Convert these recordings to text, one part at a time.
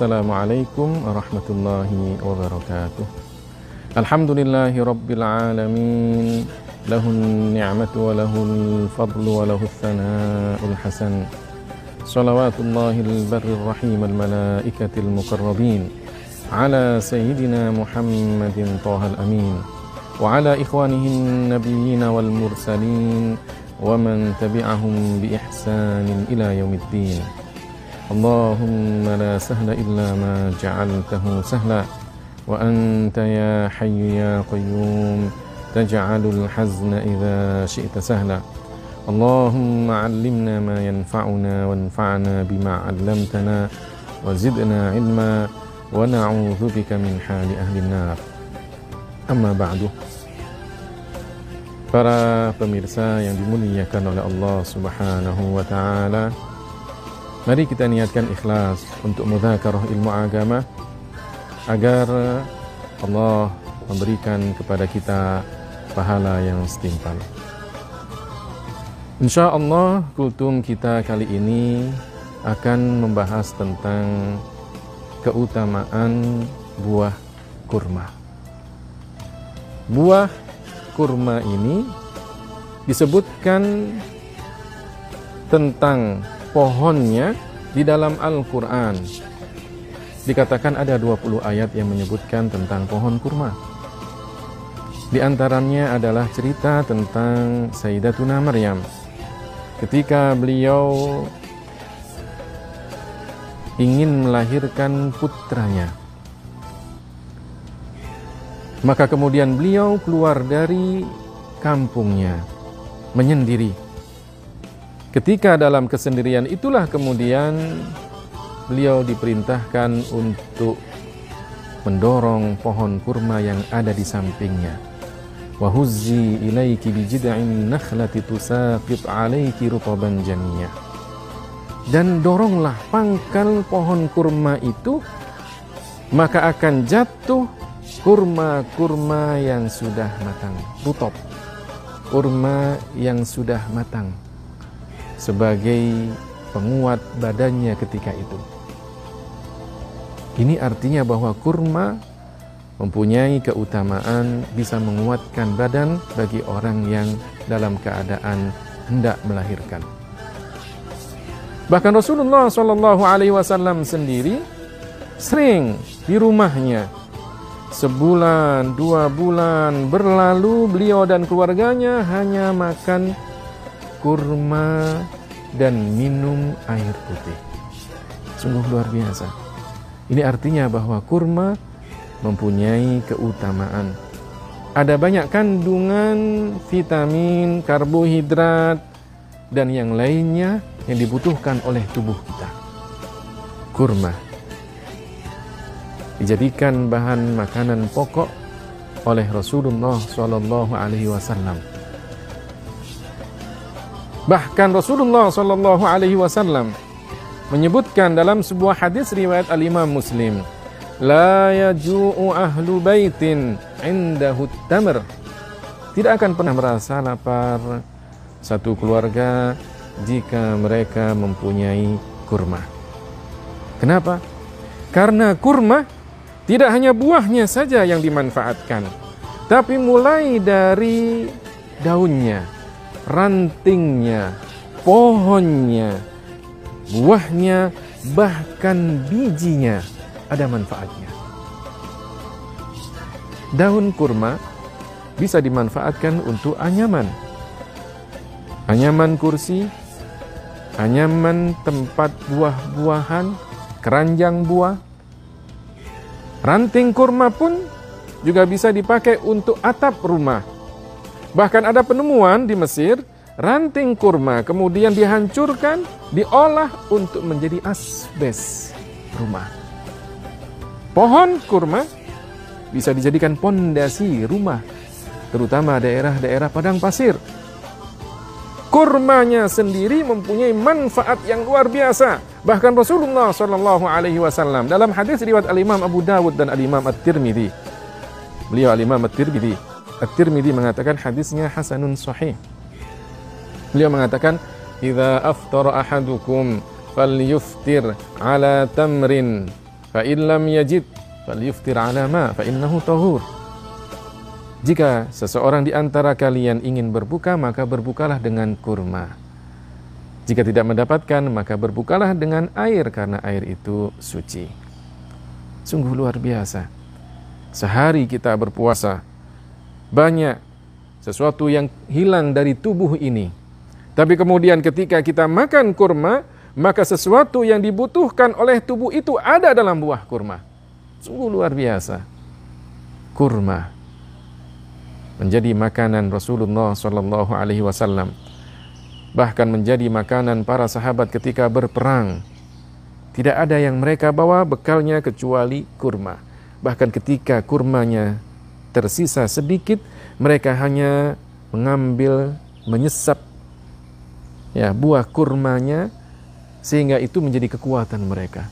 Assalamualaikum warahmatullahi wabarakatuh. Alhamdulillahi rabbil alamin. Lahun ni'matu wa lahul fadlu wa lahul thana'ul hasan. Salawatullahil barrir rahim al malaikatil muqarrabin ala sayyidina Muhammadin tahal amin wa ala ikhwanihin nabiyyin wal mursalin wa man tabi'ahum bi ihsanin ila yaumiddin. Allahumma la sahla illa ma ja'altahu sahla wa anta ya hayyu ya qayyum taj'alul hazna idza syi'ta sahla. Allahumma 'allimna ma yanfa'una wanfa'na bima 'allamtana wa zidna 'ilma wa na'udzu bika min hali ahlin nar. Amma ba'du. Para pemirsa yang dimuliakan oleh Allah Subhanahu wa taala, mari kita niatkan ikhlas untuk mudzakarah ilmu agama agar Allah memberikan kepada kita pahala yang setimpal. Insyaallah kultum kita kali ini akan membahas tentang keutamaan buah kurma. Buah kurma ini disebutkan tentang pohonnya di dalam Al-Quran. Dikatakan ada 20 ayat yang menyebutkan tentang pohon kurma. Di antaranya adalah cerita tentang Sayyidatuna Maryam ketika beliau ingin melahirkan putranya. Maka kemudian beliau keluar dari kampungnya menyendiri. Ketika dalam kesendirian itulah kemudian beliau diperintahkan untuk mendorong pohon kurma yang ada di sampingnya. Wa huzzi ilaiki bijid'in nakhlati tusaqit 'alaiki rutaban janiyah. Dan doronglah pangkal pohon kurma itu, maka akan jatuh kurma-kurma yang sudah matang, rutab. Kurma yang sudah matang sebagai penguat badannya ketika itu. Ini artinya bahwa kurma mempunyai keutamaan bisa menguatkan badan bagi orang yang dalam keadaan hendak melahirkan. Bahkan Rasulullah SAW sendiri sering di rumahnya, sebulan, 2 bulan berlalu beliau dan keluarganya hanya makan kurma dan minum air putih. Sungguh luar biasa. Ini artinya bahwa kurma mempunyai keutamaan. Ada banyak kandungan vitamin, karbohidrat, dan yang lainnya yang dibutuhkan oleh tubuh kita. Kurma dijadikan bahan makanan pokok oleh Rasulullah SAW. Bahkan Rasulullah SAW menyebutkan dalam sebuah hadis riwayat Al-Imam Muslim, la yaju'u ahlu baitin indahu tamr. Tidak akan pernah merasa lapar satu keluarga jika mereka mempunyai kurma. Kenapa? Karena kurma tidak hanya buahnya saja yang dimanfaatkan, tapi mulai dari daunnya, rantingnya, pohonnya, buahnya, bahkan bijinya ada manfaatnya. Daun kurma bisa dimanfaatkan untuk anyaman. Anyaman kursi, anyaman tempat buah-buahan, keranjang buah. Ranting kurma pun juga bisa dipakai untuk atap rumah. Bahkan ada penemuan di Mesir, ranting kurma kemudian dihancurkan, diolah untuk menjadi asbes rumah. Pohon kurma bisa dijadikan pondasi rumah, terutama daerah-daerah padang pasir. Kurmanya sendiri mempunyai manfaat yang luar biasa. Bahkan Rasulullah SAW dalam hadis riwayat Al-Imam Abu Dawud dan Al-Imam At-Tirmidzi, beliau Al-Imam At-Tirmidzi mengatakan hadisnya hasanun sahih. Beliau mengatakan, "Idza aftara ahadukum falyuftir ala tamrin fa in lam yajid falyuftir ala ma fa innahu tahur. Jika seseorang di antara kalian ingin berbuka, maka berbukalah dengan kurma. Jika tidak mendapatkan, maka berbukalah dengan air, karena air itu suci. Sungguh luar biasa. Sehari kita berpuasa, banyak sesuatu yang hilang dari tubuh ini. Tapi kemudian ketika kita makan kurma, maka sesuatu yang dibutuhkan oleh tubuh itu ada dalam buah kurma. Sungguh luar biasa. Kurma menjadi makanan Rasulullah SAW. Bahkan menjadi makanan para sahabat ketika berperang. Tidak ada yang mereka bawa bekalnya kecuali kurma. Bahkan ketika kurmanya tersisa sedikit, mereka hanya mengambil, menyesap buah kurmanya, sehingga itu menjadi kekuatan mereka.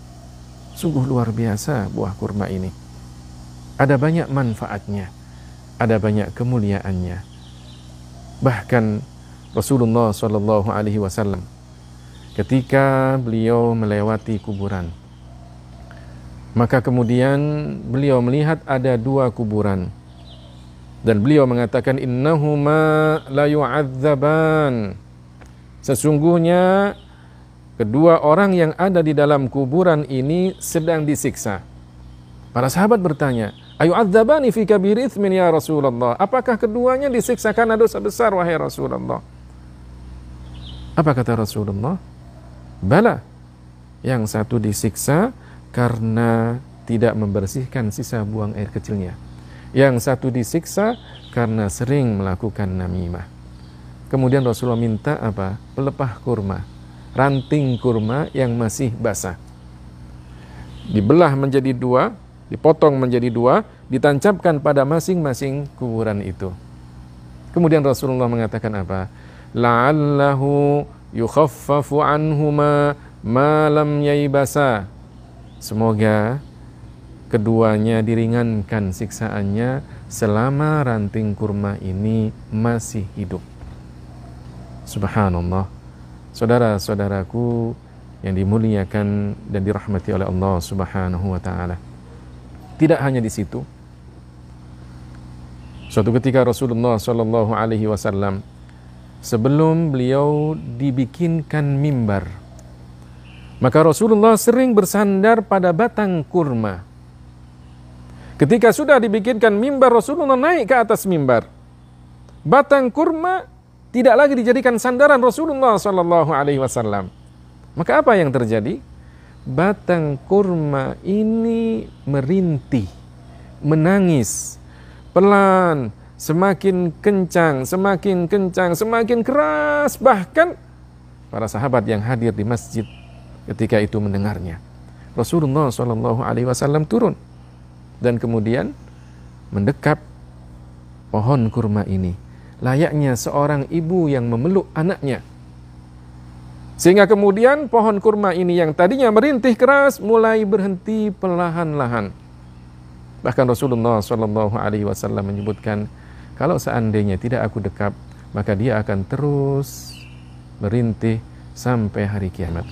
Sungguh luar biasa buah kurma ini. Ada banyak manfaatnya, ada banyak kemuliaannya. Bahkan Rasulullah SAW ketika beliau melewati kuburan, maka kemudian beliau melihat ada 2 kuburan, dan beliau mengatakan innahuma la yu'adzaban. Sesungguhnya kedua orang yang ada di dalam kuburan ini sedang disiksa. Para sahabat bertanya, ayu'adzabani fi kabiri itsmin ya Rasulullah? Apakah keduanya disiksa karena dosa besar, wahai Rasulullah? Apa kata Rasulullah? Bala, yang satu disiksa karena tidak membersihkan sisa buang air kecilnya. Yang satu disiksa karena sering melakukan namimah. Kemudian Rasulullah minta apa? Pelepah kurma, ranting kurma yang masih basah. Dibelah menjadi 2, dipotong menjadi 2, ditancapkan pada masing-masing kuburan itu. Kemudian Rasulullah mengatakan apa? La'allahu yukhaffafu anhuma ma lam yaibasa. Semoga keduanya diringankan siksaannya selama ranting kurma ini masih hidup. Subhanallah. Saudara-saudaraku yang dimuliakan dan dirahmati oleh Allah Subhanahu wa taala. Tidak hanya di situ. Suatu ketika Rasulullah SAW sebelum beliau dibikinkan mimbar, maka Rasulullah sering bersandar pada batang kurma. Ketika sudah dibikinkan mimbar, Rasulullah naik ke atas mimbar. Batang kurma tidak lagi dijadikan sandaran Rasulullah SAW. Maka apa yang terjadi? Batang kurma ini merintih, menangis, pelan, semakin kencang, semakin keras. Bahkan para sahabat yang hadir di masjid ketika itu mendengarnya. Rasulullah SAW turun dan kemudian mendekap pohon kurma ini, layaknya seorang ibu yang memeluk anaknya. Sehingga kemudian pohon kurma ini yang tadinya merintih keras mulai berhenti perlahan-lahan. Bahkan Rasulullah SAW menyebutkan, kalau seandainya tidak aku dekap, maka dia akan terus merintih sampai hari kiamat.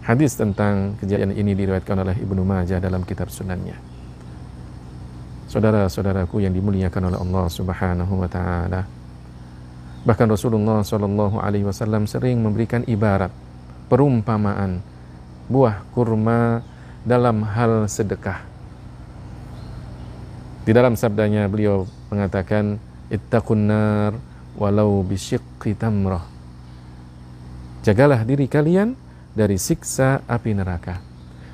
Hadis tentang kejadian ini diriwayatkan oleh Ibnu Majah dalam kitab sunannya. Saudara-saudaraku yang dimuliakan oleh Allah Subhanahu wa taala. Bahkan Rasulullah SAW sering memberikan ibarat, perumpamaan buah kurma dalam hal sedekah. Di dalam sabdanya beliau mengatakan, ittaqun nar walau bisyiqqi tamrah. Jagalah diri kalian dari siksa api neraka,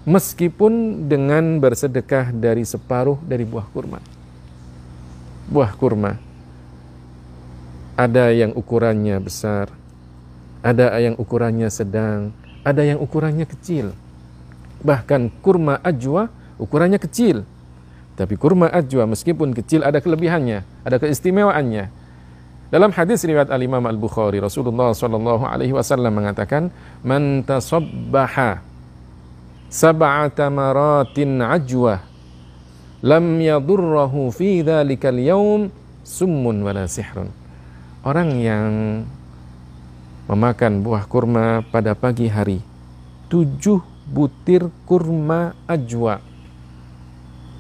meskipun dengan bersedekah dari separuh dari buah kurma. Buah kurma ada yang ukurannya besar, ada yang ukurannya sedang, ada yang ukurannya kecil. Bahkan kurma ajwa ukurannya kecil. Tapi kurma ajwa meskipun kecil ada kelebihannya, ada keistimewaannya. Dalam hadis riwayat Al-Imam Al-Bukhari, Rasulullah SAW mengatakan, man tasabbaha sab'ata maratin ajwa lam yadurrahu fi dhalikal yawm summun wala sihrun. Orang yang memakan buah kurma pada pagi hari, 7 butir kurma ajwa,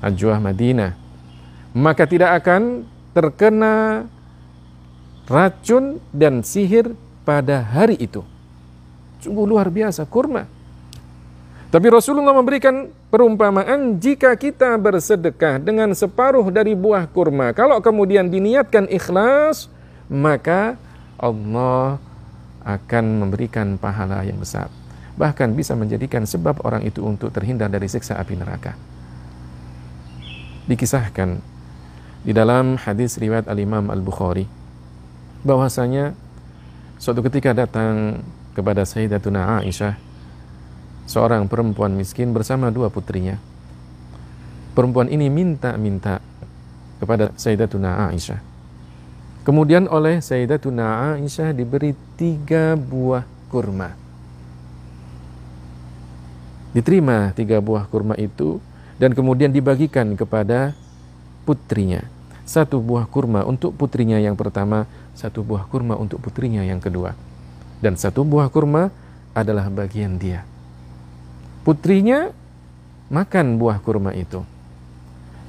Ajwah Madinah, maka tidak akan terkena racun dan sihir pada hari itu. Sungguh luar biasa kurma. Tapi Rasulullah memberikan perumpamaan, jika kita bersedekah dengan separuh dari buah kurma, kalau kemudian diniatkan ikhlas, maka Allah akan memberikan pahala yang besar. Bahkan bisa menjadikan sebab orang itu untuk terhindar dari siksa api neraka. Dikisahkan di dalam hadis riwayat Al-Imam Al-Bukhari bahwasanya suatu ketika datang kepada Sayyidatuna Aisyah seorang perempuan miskin bersama dua putrinya. Perempuan ini minta kepada Sayyidatuna Aisyah. Kemudian oleh Sayyidatuna Aisyah diberi 3 buah kurma. Diterima 3 buah kurma itu dan kemudian dibagikan kepada putrinya. 1 buah kurma untuk putrinya yang pertama, 1 buah kurma untuk putrinya yang kedua. Dan 1 buah kurma adalah bagian dia. Putrinya makan buah kurma itu.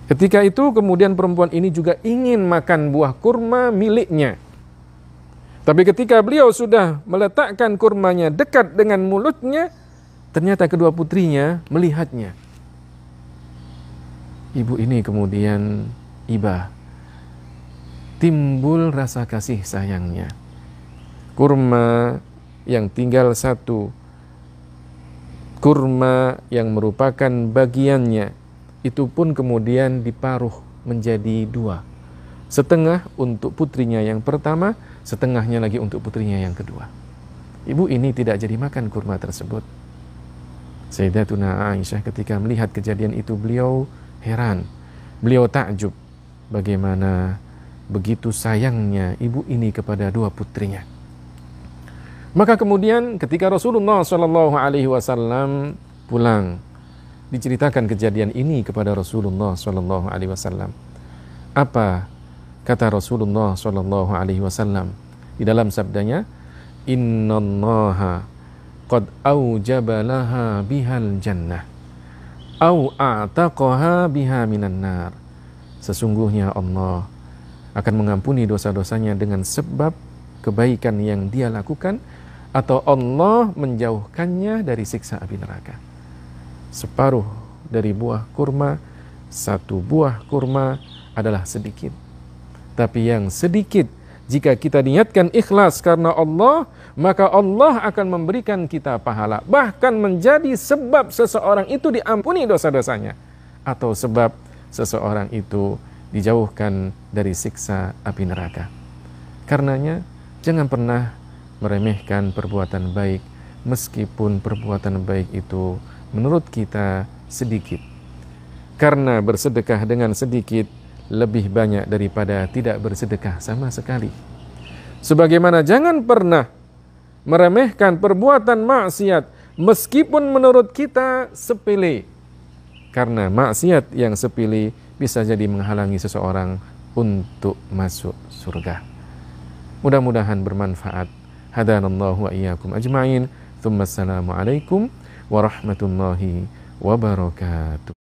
Ketika itu kemudian perempuan ini juga ingin makan buah kurma miliknya. Tapi ketika beliau sudah meletakkan kurmanya dekat dengan mulutnya, ternyata kedua putrinya melihatnya. Ibu ini kemudian iba. Timbul rasa kasih sayangnya. Kurma yang tinggal 1, kurma yang merupakan bagiannya, itu pun kemudian diparuh menjadi 2. Setengah untuk putrinya yang pertama, setengahnya lagi untuk putrinya yang kedua. Ibu ini tidak jadi makan kurma tersebut. Sayyidatuna Aisyah ketika melihat kejadian itu, beliau heran, beliau takjub bagaimana begitu sayangnya ibu ini kepada 2 putrinya. Maka kemudian ketika Rasulullah SAW pulang, diceritakan kejadian ini kepada Rasulullah SAW. Apa kata Rasulullah SAW di dalam sabdanya? Innallaha qad aujaba laha bihal jannah au a'taqaha biha minan nar. Sesungguhnya Allah akan mengampuni dosa-dosanya dengan sebab kebaikan yang dia lakukan, atau Allah menjauhkannya dari siksa api neraka. Separuh dari buah kurma, 1 buah kurma adalah sedikit. Tapi yang sedikit, jika kita niatkan ikhlas karena Allah, maka Allah akan memberikan kita pahala. Bahkan menjadi sebab seseorang itu diampuni dosa-dosanya, atau sebab seseorang itu dijauhkan dari siksa api neraka. Karenanya, jangan pernah meremehkan perbuatan baik, meskipun perbuatan baik itu menurut kita sedikit. Karena bersedekah dengan sedikit lebih banyak daripada tidak bersedekah sama sekali. Sebagaimana jangan pernah meremehkan perbuatan maksiat, meskipun menurut kita sepele. Karena maksiat yang sepele bisa jadi menghalangi seseorang untuk masuk surga. Mudah-mudahan bermanfaat. Hadanallahu wa iyyakum ajma'in. Tsumma assalamu alaikum warahmatullahi wabarakatuh.